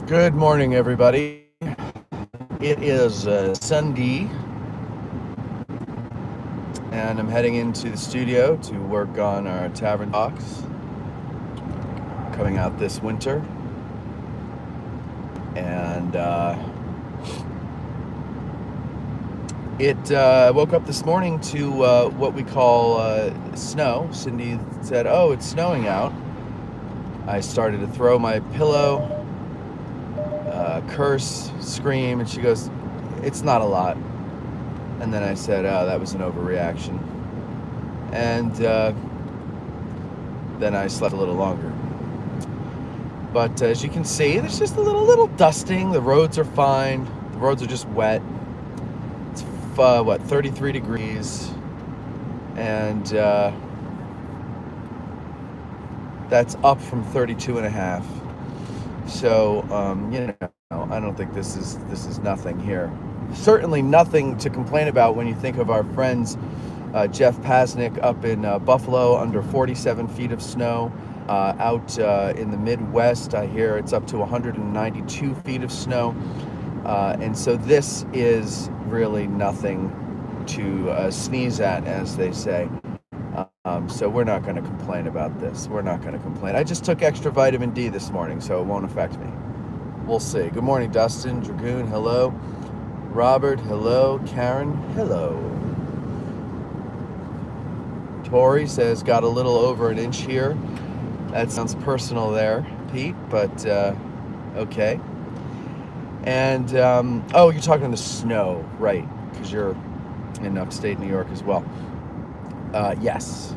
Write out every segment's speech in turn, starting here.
Good morning, everybody. It is Sunday, and I'm heading into the studio to work on our tavern talks coming out this winter. And it woke up this morning to what we call snow. Cindy said, "Oh, it's snowing out." I started to throw my pillow, curse, scream, and she goes, "It's not a lot." And then I said, "Oh, that was an overreaction." And then I slept a little longer. But as you can see, there's just a little dusting. The roads are fine. The roads are just wet. It's 33 degrees, and that's up from 32 and a half. So I don't think this is nothing here. Certainly nothing to complain about when you think of our friends Jeff Pasnick up in Buffalo, under 47 feet of snow. Out in the Midwest, I hear it's up to 192 feet of snow. And so this is really nothing to sneeze at, as they say. So we're not going to complain about this. We're not going to complain. I just took extra vitamin D this morning, so it won't affect me. We'll see. Good morning, Dustin. Dragoon, hello. Robert, hello. Karen, hello. Tori says, got a little over an inch here. That sounds personal there, Pete, but okay. And, oh, you're talking the snow, right, because you're in upstate New York as well. Yes.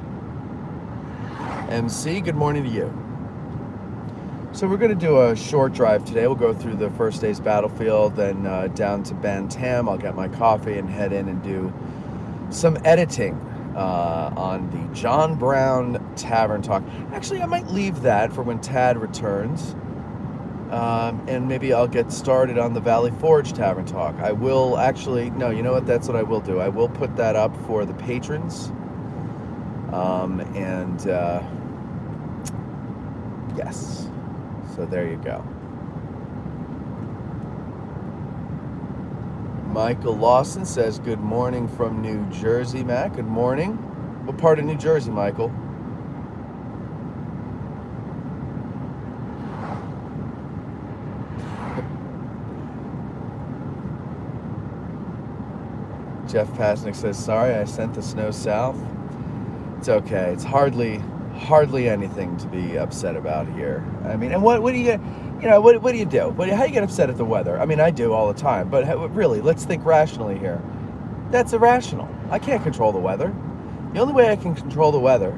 MC, good morning to you. So we're going to do a short drive today. We'll go through the first day's battlefield, then down to Bantam. I'll get my coffee and head in and do some editing on the John Brown Tavern Talk. Actually, I might leave that for when Tad returns. And maybe I'll get started on the Valley Forge Tavern Talk. I will actually, no, you know what? That's what I will do. I will put that up for the patrons. Yes. So there you go. Michael Lawson says, good morning from New Jersey, Matt. Good morning. What part of New Jersey, Michael? Jeff Pasnick says, sorry, I sent the snow south. It's okay. It's hardly anything to be upset about here. I mean, and what do you what do you do? How do you get upset at the weather? I mean, I do all the time, but really, let's think rationally here. That's irrational. I can't control the weather. The only way I can control the weather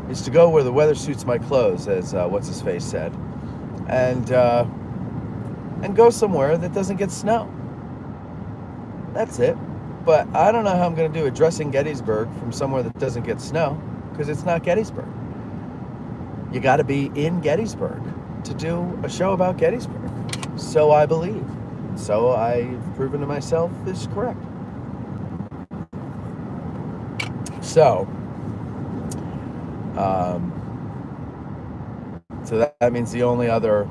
is to go where the weather suits my clothes, as what's his face said, and go somewhere that doesn't get snow. That's it. But I don't know how I'm going to do addressing Gettysburg from somewhere that doesn't get snow, because it's not Gettysburg. You got to be in Gettysburg to do a show about Gettysburg. So I believe. So I've proven to myself is correct. So, that means the only other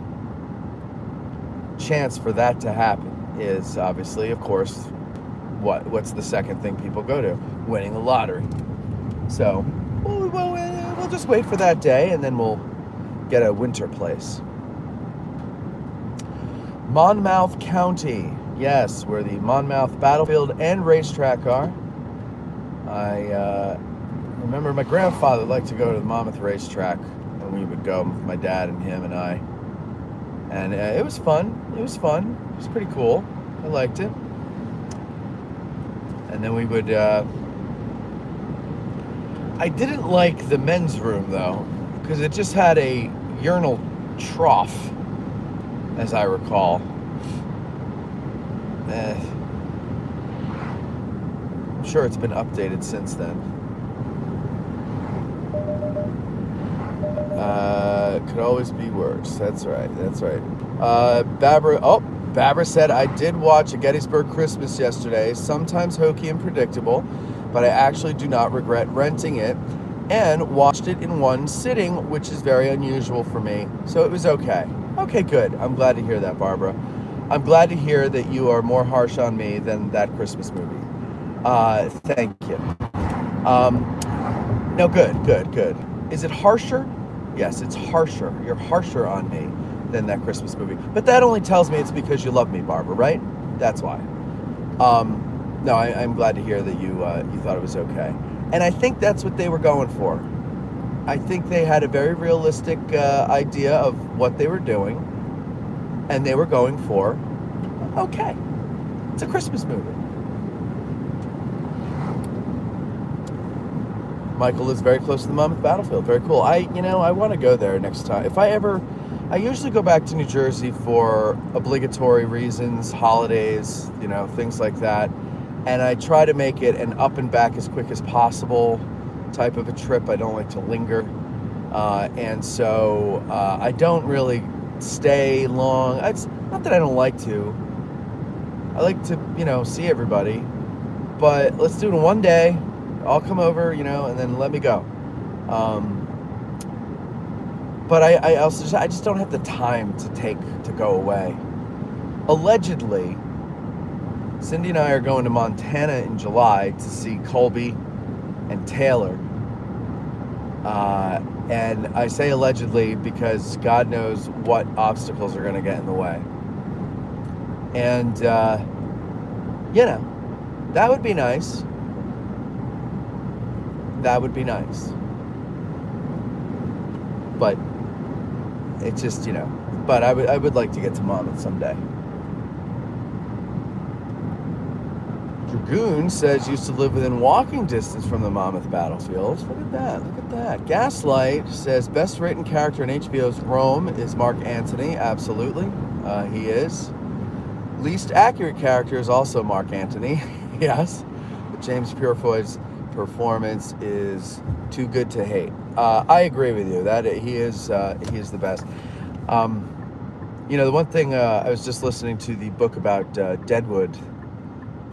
chance for that to happen is obviously, of course, what's the second thing people go to? Winning the lottery. So we'll just wait for that day, and then we'll get a winter place. Monmouth County. Yes, where the Monmouth battlefield and racetrack are. I remember my grandfather liked to go to the Monmouth racetrack, and we would go with my dad and him and I. And it was fun. It was pretty cool. I liked it. And then we would... I didn't like the men's room, though, because it just had a urinal trough, as I recall. I'm sure it's been updated since then. Could always be worse. That's right. Babra said, I did watch a Gettysburg Christmas yesterday, sometimes hokey and predictable, but I actually do not regret renting it, and watched it in one sitting, which is very unusual for me, so it was okay. Okay, good. I'm glad to hear that, Barbara. I'm glad to hear that you are more harsh on me than that Christmas movie. Thank you. No, good, good, good. Is it harsher? Yes, it's harsher. You're harsher on me than that Christmas movie. But that only tells me it's because you love me, Barbara, right? That's why. No, I'm glad to hear that you thought it was okay. And I think that's what they were going for. I think they had a very realistic idea of what they were doing, and they were going for, okay, it's a Christmas movie. Michael lives very close to the Monmouth battlefield. Very cool. I want to go there next time. I usually go back to New Jersey for obligatory reasons, holidays, things like that. And I try to make it an up and back as quick as possible type of a trip. I don't like to linger. And so I don't really stay long. It's not that I don't like to. I like to, see everybody. But let's do it in one day. I'll come over, and then let me go. But I also I just don't have the time to go away. Allegedly, Cindy and I are going to Montana in July to see Colby and Taylor. And I say allegedly because God knows what obstacles are going to get in the way. And, that would be nice. That would be nice. But it's just, but I would like to get to Monmouth someday. Dragoon says used to live within walking distance from the Monmouth battlefield. Look at that, look at that. Gaslight says best written character in HBO's Rome is Mark Antony. Absolutely, he is. Least accurate character is also Mark Antony. Yes, but James Purefoy's performance is too good to hate. I agree with you that he is the best. The one thing I was just listening to the book about Deadwood.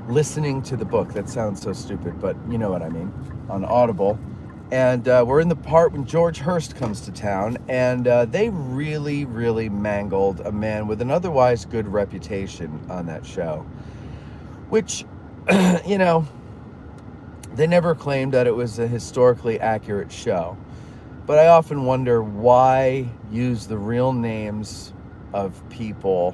Listening to the book, that sounds so stupid, but you know what I mean, on Audible. And we're in the part when George Hearst comes to town, and they really, really mangled a man with an otherwise good reputation on that show. Which, they never claimed that it was a historically accurate show. But I often wonder why use the real names of people.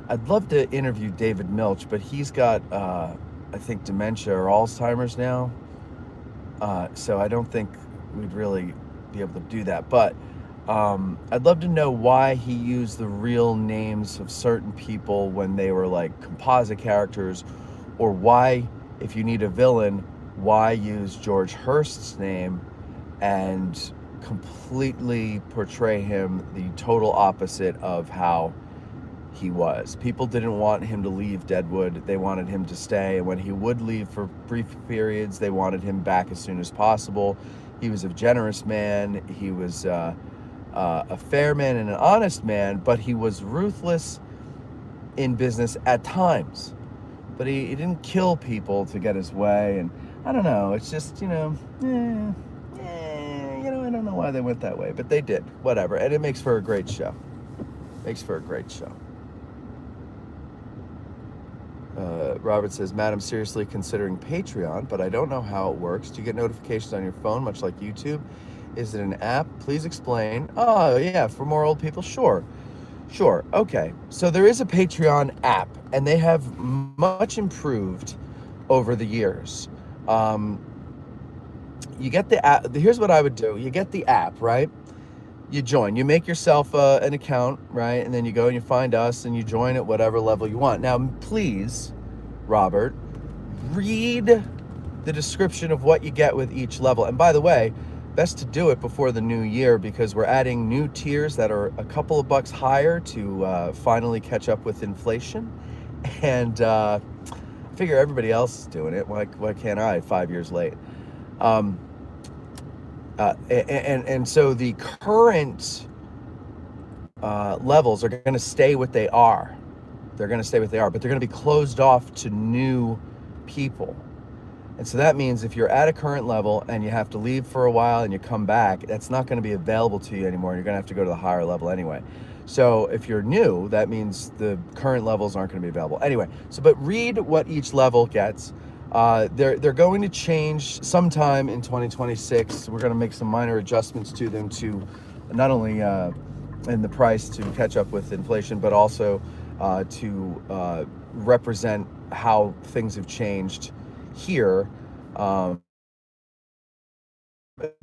I'd love to interview David Milch, but he's got, I think, dementia or Alzheimer's now. So I don't think we'd really be able to do that. But I'd love to know why he used the real names of certain people when they were like composite characters, or why, if you need a villain, why use George Hearst's name and completely portray him the total opposite of how he was. People didn't want him to leave Deadwood. They wanted him to stay. And when he would leave for brief periods, they wanted him back as soon as possible. He was a generous man. He was a fair man and an honest man, but he was ruthless in business at times. But he didn't kill people to get his way. And I don't know. It's just, I don't know why they went that way, but they did. Whatever. And it makes for a great show. Robert says, Madam, seriously considering Patreon, but I don't know how it works. Do you get notifications on your phone, much like YouTube? Is it an app? Please explain. Oh, yeah, for more old people? Sure. Okay. So there is a Patreon app, and they have much improved over the years. You get the app. Here's what I would do. You get the app, right? You join. You make yourself an account, right? And then you go and you find us, and you join at whatever level you want. Now, please, Robert, read the description of what you get with each level. And by the way, best to do it before the new year, because we're adding new tiers that are a couple of bucks higher to finally catch up with inflation. And I figure everybody else is doing it. Why can't I 5 years late? And so the current levels are going to stay what they are. They're going to stay what they are, but they're going to be closed off to new people. And so that means if you're at a current level and you have to leave for a while and you come back, that's not going to be available to you anymore. You're going to have to go to the higher level anyway. So if you're new, that means the current levels aren't going to be available. Anyway, but read what each level gets. They're going to change sometime in 2026. We're going to make some minor adjustments to them to not only in the price to catch up with inflation, but also to represent how things have changed here,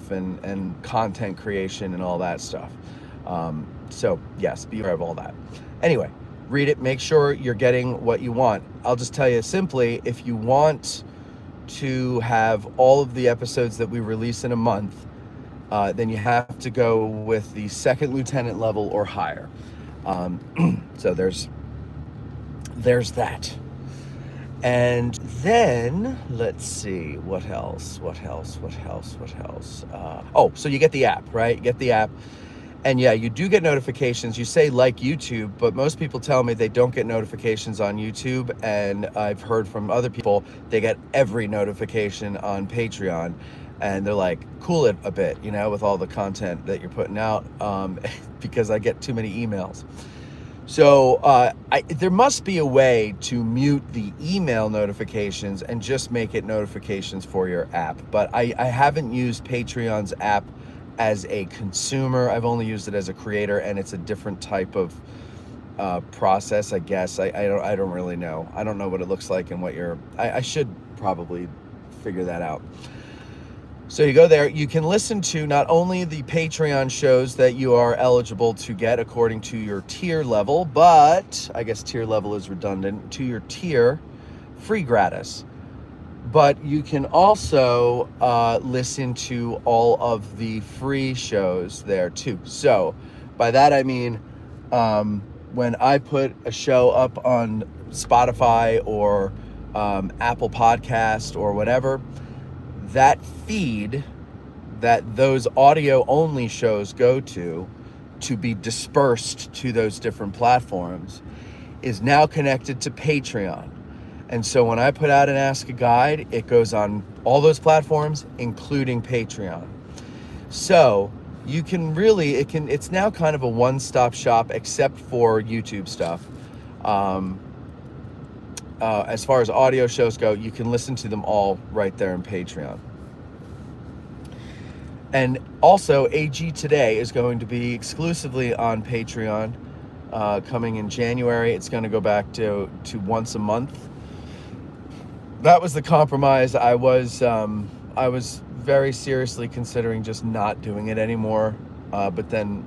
and content creation and all that stuff. So yes, be aware of all that. Anyway, read it, make sure you're getting what you want. I'll just tell you simply, if you want to have all of the episodes that we release in a month, then you have to go with the second lieutenant level or higher. So there's that. And then let's see, what else? So you get the app, right? You get the app. And yeah, you do get notifications. You say like YouTube, but most people tell me they don't get notifications on YouTube. And I've heard from other people, they get every notification on Patreon. And they're like, cool it a bit, with all the content that you're putting out, because I get too many emails. So there must be a way to mute the email notifications and just make it notifications for your app. But I haven't used Patreon's app as a consumer. I've only used it as a creator, and it's a different type of process, I guess. I don't really know. I don't know what it looks like and what I should probably figure that out. So you go there, you can listen to not only the Patreon shows that you are eligible to get according to your tier level, but I guess tier level is redundant, to your tier, free gratis. But you can also listen to all of the free shows there too. So by that I mean, when I put a show up on Spotify or Apple Podcast or whatever, that feed that those audio only shows go to be dispersed to those different platforms is now connected to Patreon. And so when I put out an Ask a Guide, it goes on all those platforms, including Patreon. So you can really, it's now kind of a one-stop shop except for YouTube stuff. As far as audio shows go, you can listen to them all right there in Patreon. And also, AG Today is going to be exclusively on Patreon coming in January. It's going to go back to once a month. That was the compromise. I was very seriously considering just not doing it anymore. But then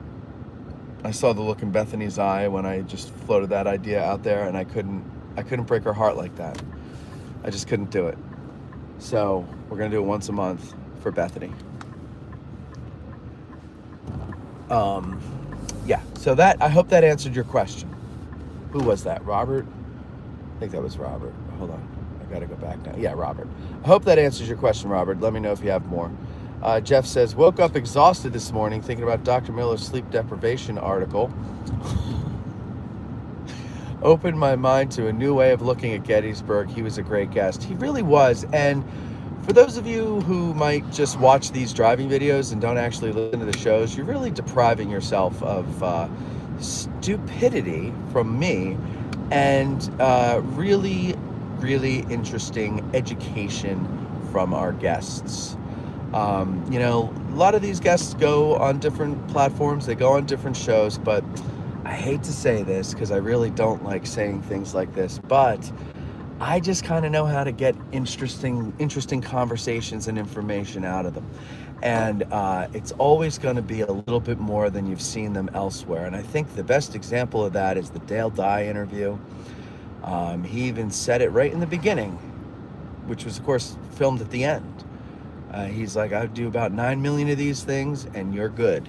I saw the look in Bethany's eye when I just floated that idea out there, and I couldn't break her heart like that. I just couldn't do it. So we're gonna do it once a month for Bethany. Yeah, so that, I hope that answered your question. Who was that? Robert? I think that was Robert. Hold on, I gotta go back now. Yeah, Robert. I hope that answers your question, Robert. Let me know if you have more. Jeff says, woke up exhausted this morning thinking about Dr. Miller's sleep deprivation article. Opened my mind to a new way of looking at Gettysburg. He was a great guest. He really was. And for those of you who might just watch these driving videos and don't actually listen to the shows, you're really depriving yourself of stupidity from me and really, really interesting education from our guests. A lot of these guests go on different platforms, they go on different shows, but I hate to say this because I really don't like saying things like this, but I just kind of know how to get interesting conversations and information out of them. And it's always going to be a little bit more than you've seen them elsewhere. And I think the best example of that is the Dale Dye interview. He even said it right in the beginning, which was, of course, filmed at the end. He's like, I do about 9 million of these things and you're good.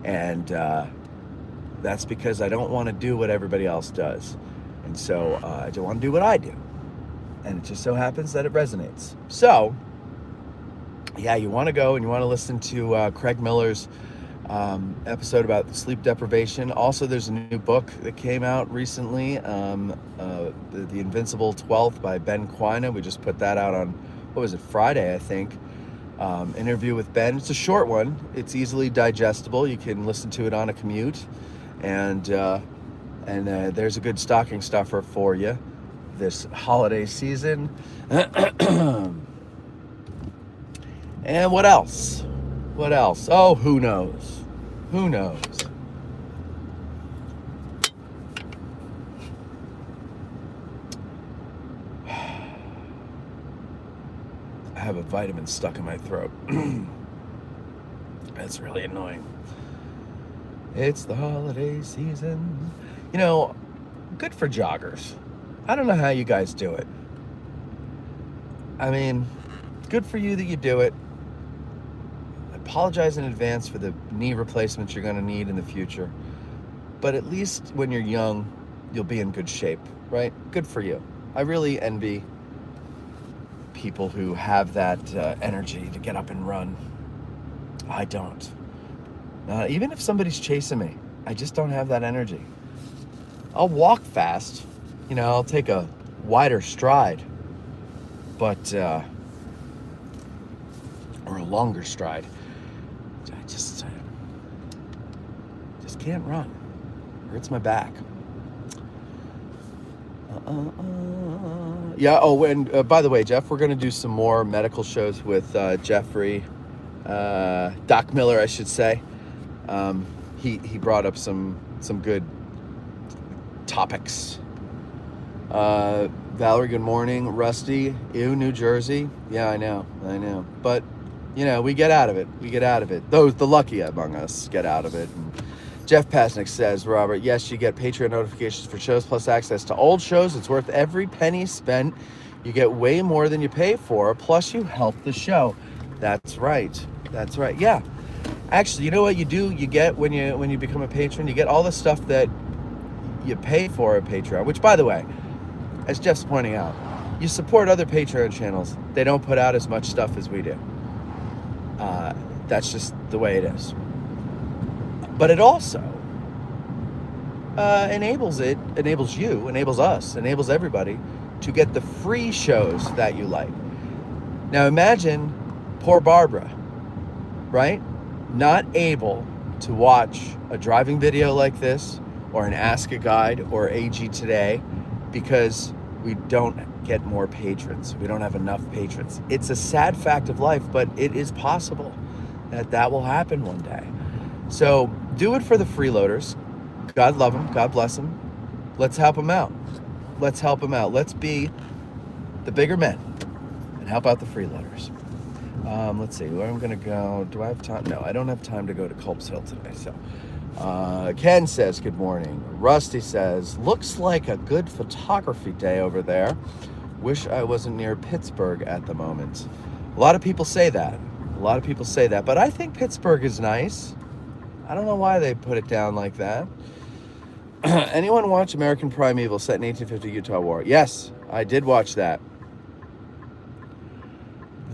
And that's because I don't want to do what everybody else does. And so I don't want to do what I do. And it just so happens that it resonates. So, yeah, you want to go and you want to listen to Craig Miller's episode about sleep deprivation. Also, there's a new book that came out recently, The Invincible 12th by Ben Quina. We just put that out on, Friday, I think. Interview with Ben. It's a short one. It's easily digestible. You can listen to it on a commute and there's a good stocking stuffer for you this holiday season. And what else? What else? Oh, who knows? Who knows? I have a vitamin stuck in my throat. That's really annoying. It's the holiday season. You know, good for joggers. I don't know how you guys do it. I mean, good for you that you do it. I apologize in advance for the knee replacements you're going to need in the future. But at least when you're young, you'll be in good shape, right? Good for you. I really envy people who have that energy to get up and run. I don't. Even if somebody's chasing me, I just don't have that energy. I'll walk fast, you know, I'll take a wider stride, but, or a longer stride. I just can't run. It hurts my back. Yeah, oh, and by the way, Jeff, we're going to do some more medical shows with Jeffrey, Doc Miller, I should say. He brought up some good topics. Valerie, good morning. Rusty, ew, New Jersey. Yeah, I know. But, you know, we get out of it. Those, the lucky among us, get out of it. And Jeff Pasnick says, Robert, yes, you get Patreon notifications for shows plus access to old shows. It's worth every penny spent. You get way more than you pay for, plus you help the show. That's right. Yeah. Actually, you know what you do? You get when you become a patron, you get all the stuff that you pay for at Patreon, which, by the way, as Jeff's pointing out, you support other Patreon channels. They don't put out as much stuff as we do. That's just the way it is. But it also enables us, enables everybody to get the free shows that you like. Now imagine poor Barbara, right? Not able to watch a driving video like this, or an Ask a Guide, or AG Today, because we don't get more patrons. We don't have enough patrons. It's a sad fact of life, but it is possible that will happen one day. So do it for the freeloaders. God love them. God bless them. Let's help them out. Let's be the bigger men and help out the freeloaders. Let's see, where I'm going to go. Do I have time? No, I don't have time to go to Culp's Hill today. So, Ken says, good morning. Rusty says, looks like a good photography day over there. Wish I wasn't near Pittsburgh at the moment. A lot of people say that. But I think Pittsburgh is nice. I don't know why they put it down like that. Anyone watch American Primeval set in 1850 Utah War? Yes, I did watch that.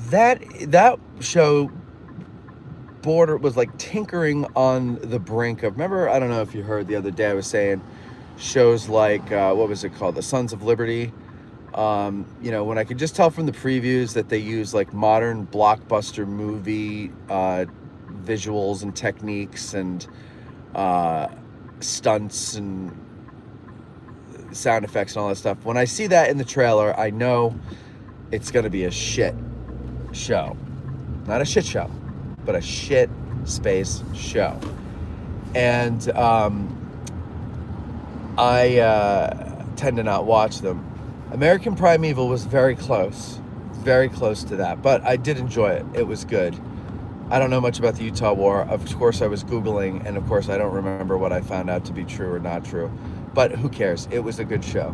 That show was like tinkering on the brink of, remember, I don't know if you heard the other day, I was saying shows like, what was it called? The Sons of Liberty. You know, when I could just tell from the previews that they use like modern blockbuster movie visuals and techniques and stunts and sound effects and all that stuff. When I see that in the trailer, I know it's going to be a shit show. Not a shit show, but a shit space show. And I tend to not watch them. American Primeval was very close to that, but I did enjoy it. It was good. I don't know much about the Utah War. Of course, I was Googling, and of course, I don't remember what I found out to be true or not true. But who cares? It was a good show.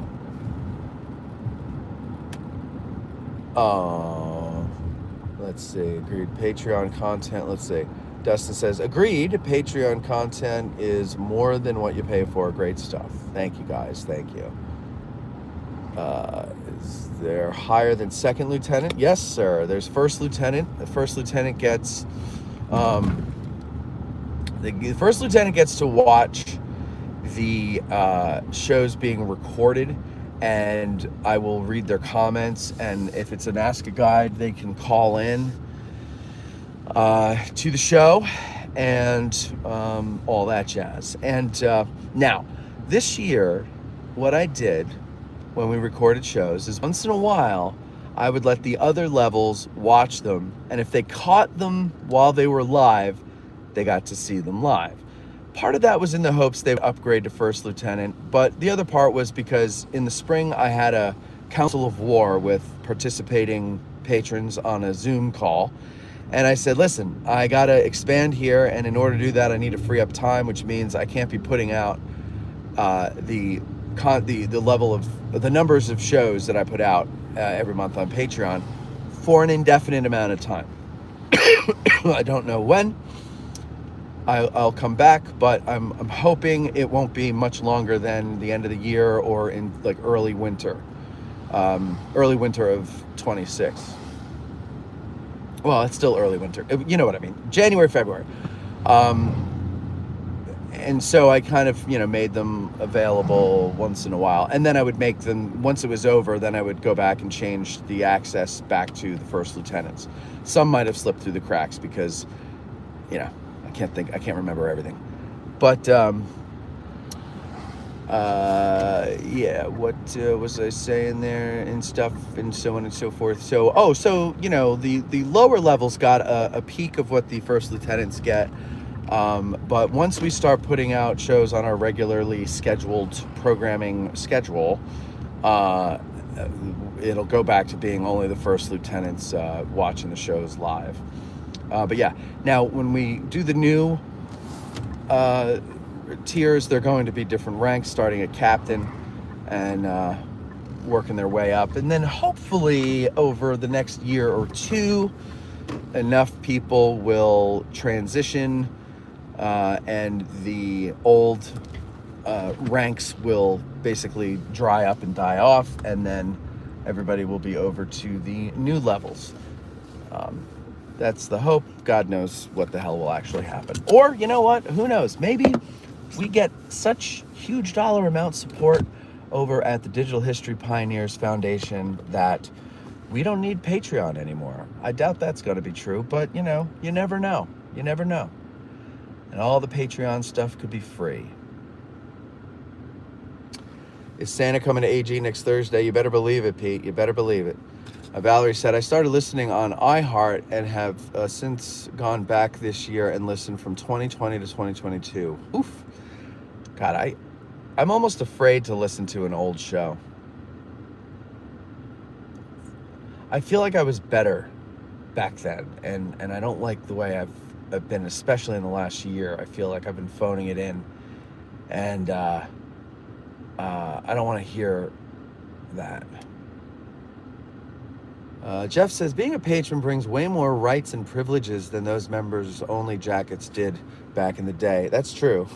Let's see. Agreed. Patreon content. Let's see. Dustin says, agreed. Patreon content is more than what you pay for. Great stuff. Thank you, guys. Thank you. Is there higher than second lieutenant? Yes, sir. There's first lieutenant. The first lieutenant gets the first lieutenant gets to watch the shows being recorded, and I will read their comments, and if it's an Ask a Guide, they can call in to the show and all that jazz. And now, this year, what I did when we recorded shows is once in a while, I would let the other levels watch them, and if they caught them while they were live, they got to see them live. Part of that was in the hopes they would upgrade to first lieutenant, but the other part was because in the spring I had a council of war with participating patrons on a Zoom call, and I said, listen, I gotta expand here, and in order to do that I need to free up time, which means I can't be putting out the level of the numbers of shows that I put out every month on Patreon for an indefinite amount of time. I don't know when I'll come back, but I'm hoping it won't be much longer than the end of the year or in like early winter of 26. Well, it's still early winter. You know what I mean. January, February. And so I kind of, made them available once in a while. And then I would make them, once it was over, then I would go back and change the access back to the first lieutenants. Some might have slipped through the cracks because, I can't remember everything. But, what was I saying there and stuff and so on and so forth. So, the lower levels got a peak of what the first lieutenants get. But once we start putting out shows on our regularly scheduled programming schedule, it'll go back to being only the first lieutenants watching the shows live. But yeah, now when we do the new tiers, they're going to be different ranks, starting at captain and working their way up. And then hopefully over the next year or two, enough people will transition and the old ranks will basically dry up and die off, and then everybody will be over to the new levels. That's the hope. God knows what the hell will actually happen. Or, you know what? Who knows? Maybe we get such huge dollar amount support over at the Digital History Pioneers Foundation that we don't need Patreon anymore. I doubt that's going to be true, but, you never know. You never know. And all the Patreon stuff could be free. Is Santa coming to AG next Thursday? You better believe it, Pete. You better believe it. Valerie said, I started listening on iHeart and have since gone back this year and listened from 2020 to 2022. Oof. God, I'm almost afraid to listen to an old show. I feel like I was better back then, and I don't like the way I've been, especially in the last year. I feel like I've been phoning it in, and I don't want to hear that. Jeff says, being a patron brings way more rights and privileges than those members-only jackets did back in the day. That's true.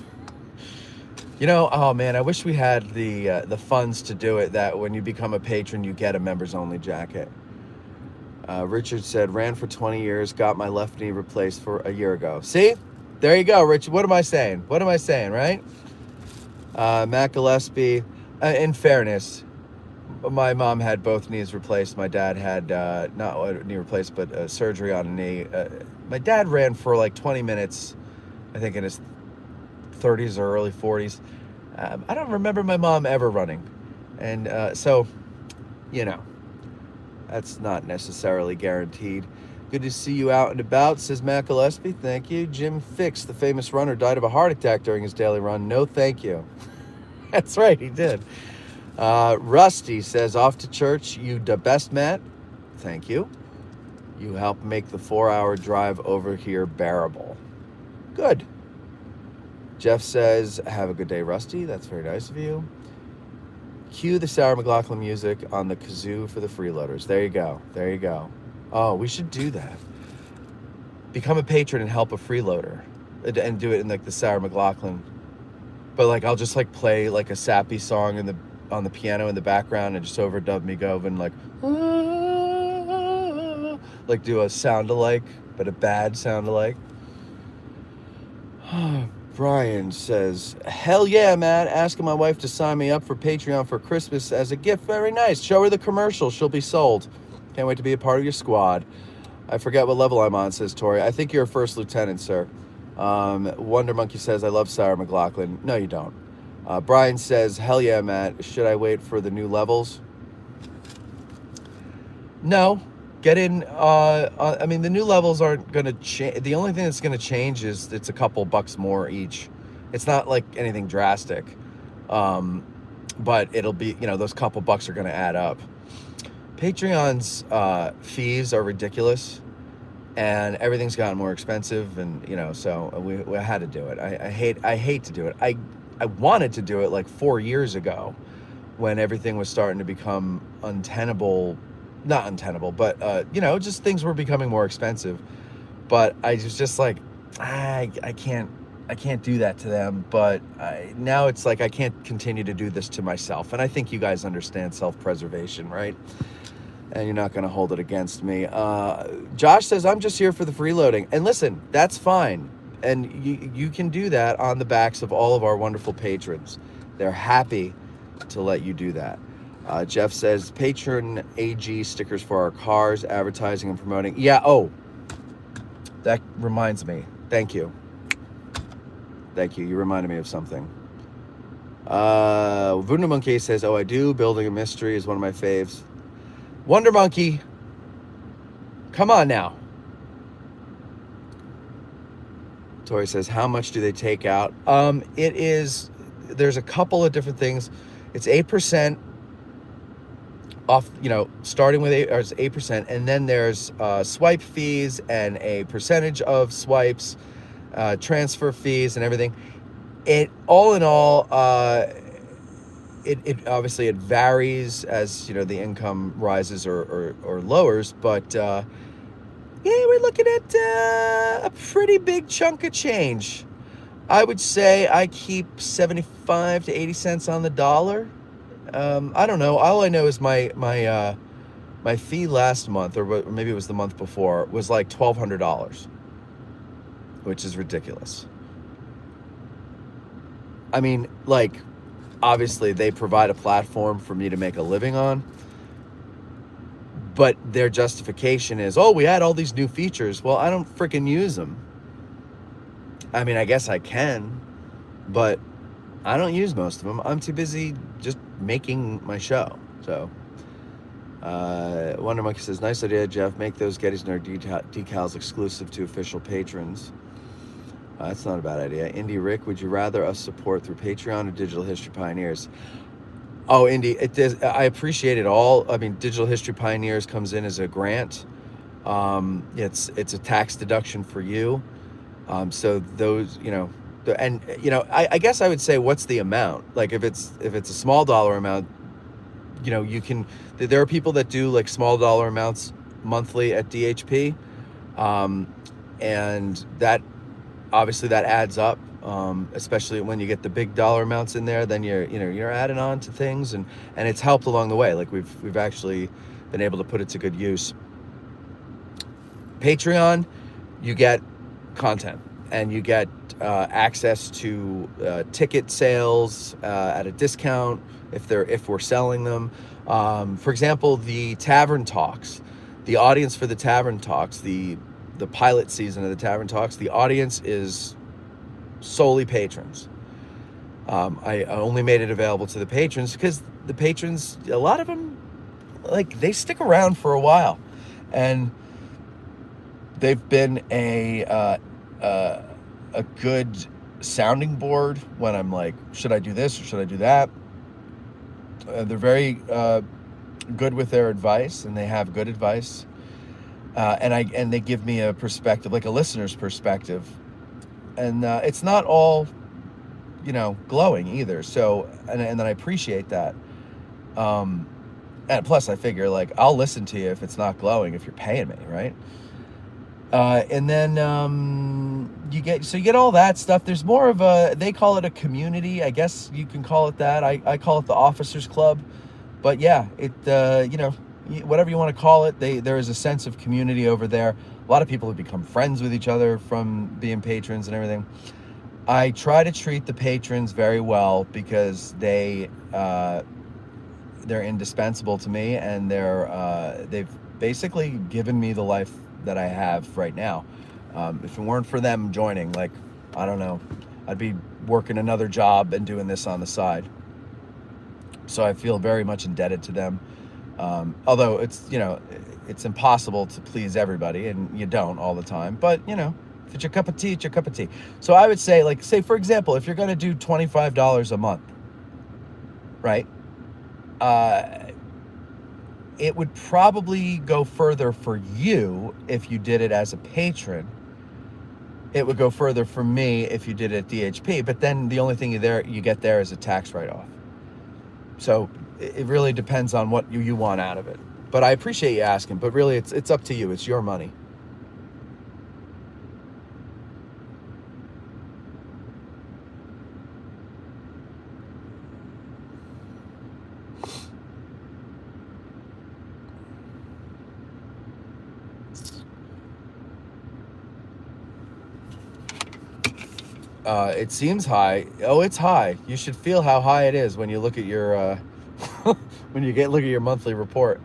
Oh man, I wish we had the funds to do it, that when you become a patron, you get a members-only jacket. Richard said, ran for 20 years, got my left knee replaced for a year ago. See? There you go, Richard. What am I saying? What am I saying, right? Matt Gillespie, in fairness, my mom had both knees replaced. My dad had not a knee replaced, but surgery on a knee. My dad ran for like 20 minutes, I think in his 30s or early 40s. I don't remember my mom ever running. And so, that's not necessarily guaranteed. Good to see you out and about, says Matt Gillespie. Thank you. Jim Fix, the famous runner, died of a heart attack during his daily run. No, thank you. That's right, he did. Rusty says, off to church, you the best, Matt. Thank you. You help make the 4-hour drive over here bearable. Good. Jeff says, have a good day, Rusty. That's very nice of you. Cue the Sarah McLachlan music on the kazoo for the freeloaders. There you go. There you go. Oh, we should do that. Become a patron and help a freeloader. And do it in like the Sarah McLachlan. But like I'll just like play like a sappy song on the piano in the background and just overdub me going like like do a sound-alike, but a bad sound-alike. Brian says, hell yeah, man. Asking my wife to sign me up for Patreon for Christmas as a gift. Very nice. Show her the commercial. She'll be sold. Can't wait to be a part of your squad. I forget what level I'm on, says Tori. I think you're a first lieutenant, sir. Wonder Monkey says, I love Sarah McLachlan. No, you don't. Brian says, hell yeah, Matt. Should I wait for the new levels? No. Get in. I mean, the new levels aren't going to change. The only thing that's going to change is it's a couple bucks more each. It's not like anything drastic. But it'll be, those couple bucks are going to add up. Patreon's fees are ridiculous. And everything's gotten more expensive, and so we had to do it. I hate to do it. I wanted to do it like 4 years ago, when everything was starting to become untenable, not untenable, but just things were becoming more expensive. But I was just like, I can't do that to them. But now it's like I can't continue to do this to myself, and I think you guys understand self-preservation, right? And you're not going to hold it against me. Josh says, I'm just here for the freeloading. And listen, that's fine. And you can do that on the backs of all of our wonderful patrons. They're happy to let you do that. Jeff says, patron AG stickers for our cars, advertising and promoting. Yeah, that reminds me. Thank you. You reminded me of something. Voodoo Monkey says, I do. Building a Mystery is one of my faves. Wonder Monkey, come on now. Tori says, how much do they take out? There's a couple of different things. It's 8% off, starting with 8%, and then there's swipe fees and a percentage of swipes, transfer fees and everything. All in all, It obviously it varies as the income rises or lowers, but we're looking at a pretty big chunk of change. I would say I keep 75 to 80 cents on the dollar. I don't know. All I know is my fee last month, or maybe it was the month before, was like $1,200, which is ridiculous. I mean, like, obviously they provide a platform for me to make a living on, but their justification is, we add all these new features. Well, I don't freaking use them. I mean, I guess I can, but I don't use most of them. I'm too busy just making my show. So Wonder Monkey says, nice idea, Jeff. Make those Gettysburg decals exclusive to official patrons. That's not a bad idea. Indy Rick, would you rather us support through Patreon or Digital History Pioneers? Oh, Indy, I appreciate it all. I mean, Digital History Pioneers comes in as a grant. It's a tax deduction for you. So those, I guess I would say, what's the amount? Like, if it's a small dollar amount, you can. There are people that do like small dollar amounts monthly at DHP, and that. Obviously that adds up, especially when you get the big dollar amounts in there. Then you're adding on to things, and it's helped along the way. Like we've actually been able to put it to good use. Patreon, you get content, and you get access to ticket sales at a discount if we're selling them. For example, the Tavern Talks, the audience for the Tavern Talks, the pilot season of the Tavern Talks, the audience is solely patrons. I only made it available to the patrons because the patrons, a lot of them, like, they stick around for a while, and they've been a good sounding board when I'm like, should I do this or should I do that? They're very good with their advice, and they have good advice. And they give me a perspective, like a listener's perspective, and it's not all, glowing either. So, and then I appreciate that. And plus, I figure, like, I'll listen to you if it's not glowing, if you're paying me, right? And then you get all that stuff. There's more of they call it a community. I guess you can call it that. I call it the Officers Club, but yeah, it whatever you want to call it, there is a sense of community over there. A lot of people have become friends with each other from being patrons and everything. I try to treat the patrons very well because they're indispensable to me, and they've basically given me the life that I have right now. If it weren't for them joining, like, I don't know, I'd be working another job and doing this on the side. So I feel very much indebted to them. Although it's, it's impossible to please everybody, and you don't all the time. But, if it's your cup of tea, it's your cup of tea. So I would say, like, say, for example, if you're going to do $25 a month, right? It would probably go further for you if you did it as a patron. It would go further for me if you did it at DHP. But then the only thing you get there is a tax write-off. So it really depends on what you want out of it. But I appreciate you asking. But really, it's up to you. It's your money. It seems high. Oh, it's high. You should feel how high it is when you look at your when you look at your monthly report.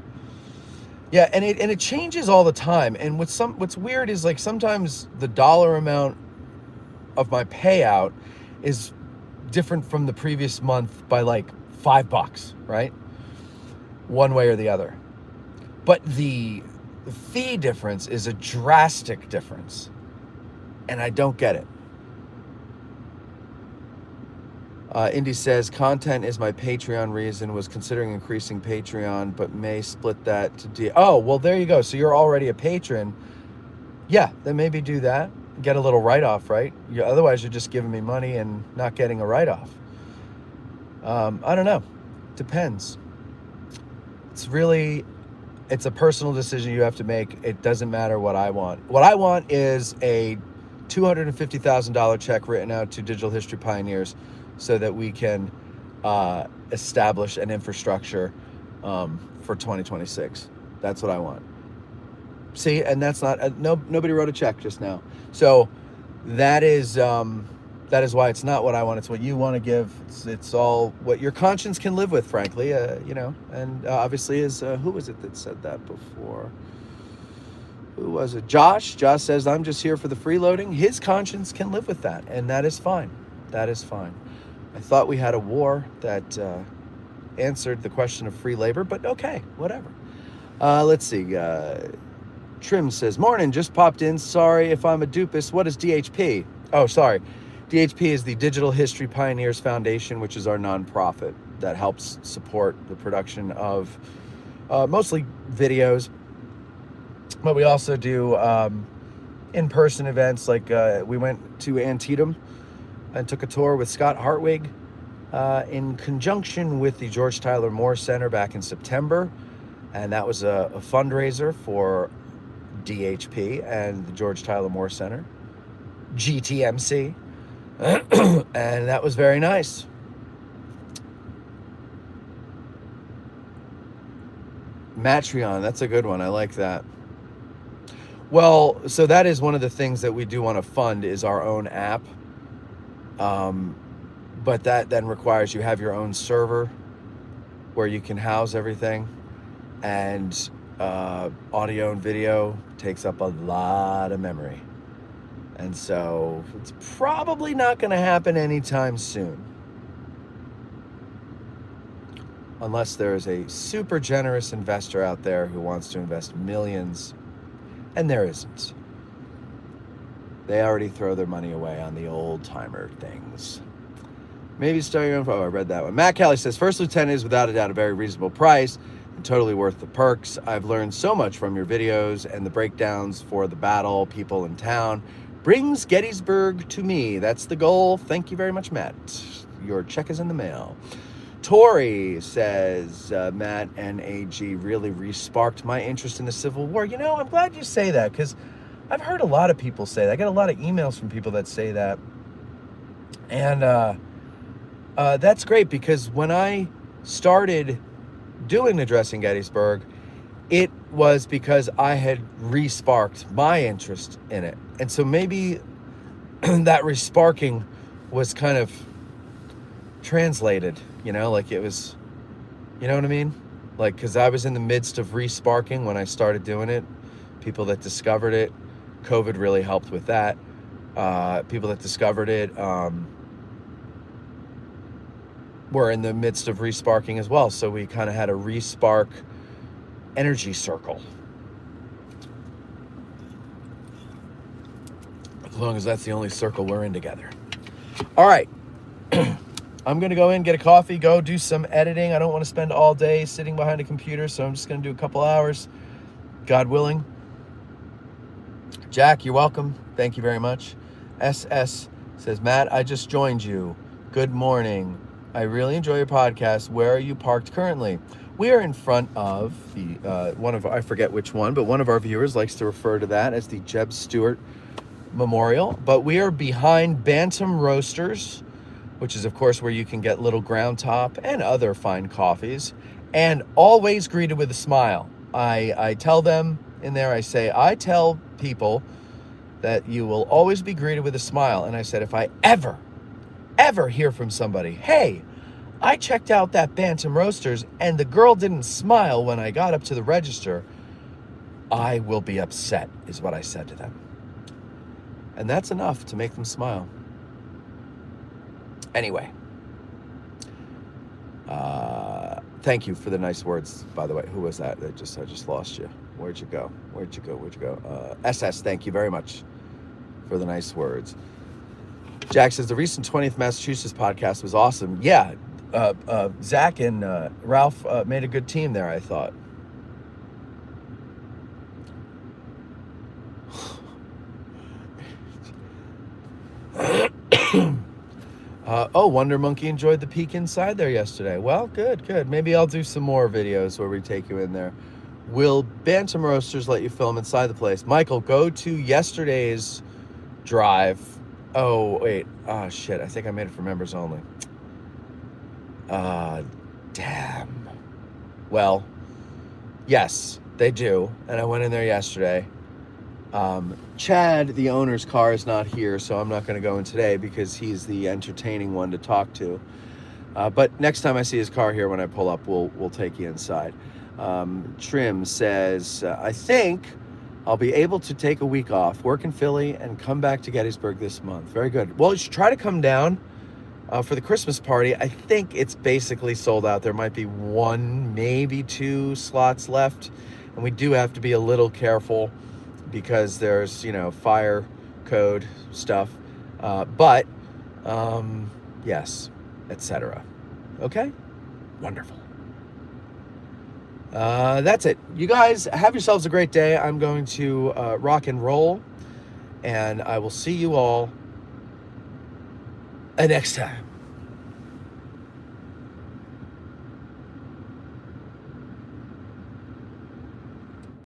Yeah, and it changes all the time. And what's weird is, like, sometimes the dollar amount of my payout is different from the previous month by like $5, right? One way or the other. But the fee difference is a drastic difference, and I don't get it. Indy says, content is my Patreon reason. Was considering increasing Patreon, but may split that to Oh, well, there you go. So you're already a patron. Yeah, then maybe do that. Get a little write-off, right? Otherwise, you're just giving me money and not getting a write-off. I don't know. Depends. It's a personal decision you have to make. It doesn't matter what I want. What I want is a $250,000 check written out to Digital History Pioneers so that we can establish an infrastructure for 2026. That's what I want. See, and that's not nobody wrote a check just now. So that is why it's not what I want. It's what you want to give. It's all what your conscience can live with, frankly. And obviously, who was it that said that before? Who was it? Josh. Josh says, I'm just here for the freeloading. His conscience can live with that, and that is fine. That is fine. I thought we had a war that answered the question of free labor, but okay, whatever. Let's see. Trim says, morning, just popped in. Sorry if I'm a dupus. What is DHP? Oh, sorry. DHP is the Digital History Pioneers Foundation, which is our nonprofit that helps support the production of mostly videos. But we also do in-person events. Like we went to Antietam and took a tour with Scott Hartwig in conjunction with the George Tyler Moore Center back in September. And that was a fundraiser for DHP and the George Tyler Moore Center, GTMC. And that was very nice. Matreon, that's a good one. I like that. Well, so that is one of the things that we do want to fund is our own app. But that then requires you have your own server where you can house everything. And audio and video takes up a lot of memory. And so it's probably not going to happen anytime soon. Unless there is a super generous investor out there who wants to invest millions. And there isn't. They already throw their money away on the old timer things. Maybe start your own. Oh, I read that one. Matt Kelly says, First Lieutenant is without a doubt a very reasonable price and totally worth the perks. I've learned so much from your videos and the breakdowns for the battle, people in town. Brings Gettysburg to me. That's the goal. Thank you very much, Matt. Your check is in the mail. Tori says, Matt and AG really re-sparked my interest in the Civil War. You know, I'm glad you say that because I've heard a lot of people say that. I get a lot of emails from people that say that. And that's great because when I started doing Addressing Gettysburg, it was because I had re-sparked my interest in it. And so maybe that re-sparking was kind of translated, like it was, you know what I mean? Like, because I was in the midst of re-sparking when I started doing it. People that discovered it COVID really helped with that. People that discovered it were in the midst of resparking as well. So we kind of had a respark energy circle. As long as that's the only circle we're in together. All right. I'm going to go in, get a coffee, go do some editing. I don't want to spend all day sitting behind a computer, so I'm just going to do a couple hours, God willing. Jack, you're welcome. Thank you very much. SS says, Matt, I just joined you. Good morning. I really enjoy your podcast. Where are you parked currently? We are in front of the I forget which one, but one of our viewers likes to refer to that as the Jeb Stuart Memorial. But we are behind Bantam Roasters, which is, of course, where you can get Little Ground Top and other fine coffees, and always greeted with a smile. I tell them in there, I tell people that you will always be greeted with a smile. And I said, if I ever hear from somebody, hey, I checked out that Bantam Roasters and the girl didn't smile when I got up to the register, I will be upset, is what I said to them. And that's enough to make them smile. Anyway, thank you for the nice words, by the way. Who was that? I just lost you. Where'd you go? SS, thank you very much for the nice words. Jack says, the recent 20th Massachusetts podcast was awesome. Yeah, Zach and Ralph made a good team there, I thought. Wonder Monkey enjoyed the peek inside there yesterday. Well, good. Maybe I'll do some more videos where we take you in there. Will Bantam Roasters let you film inside the place? Michael, go to yesterday's drive. Oh, wait. Oh, shit. I think I made it for members only. Damn. Well, yes, they do. And I went in there yesterday. Chad, the owner's car, is not here, so I'm not going to go in today because he's the entertaining one to talk to. But next time I see his car here when I pull up, we'll take you inside. Trim says, I think I'll be able to take a week off, work in Philly, and come back to Gettysburg this month. Very good. Well, you should try to come down for the Christmas party. I think it's basically sold out. There might be one, maybe two slots left, and we do have to be a little careful because there's, fire code stuff. But yes, etc. Okay? Wonderful. That's it. You guys have yourselves a great day. I'm going to rock and roll, and I will see you all next time.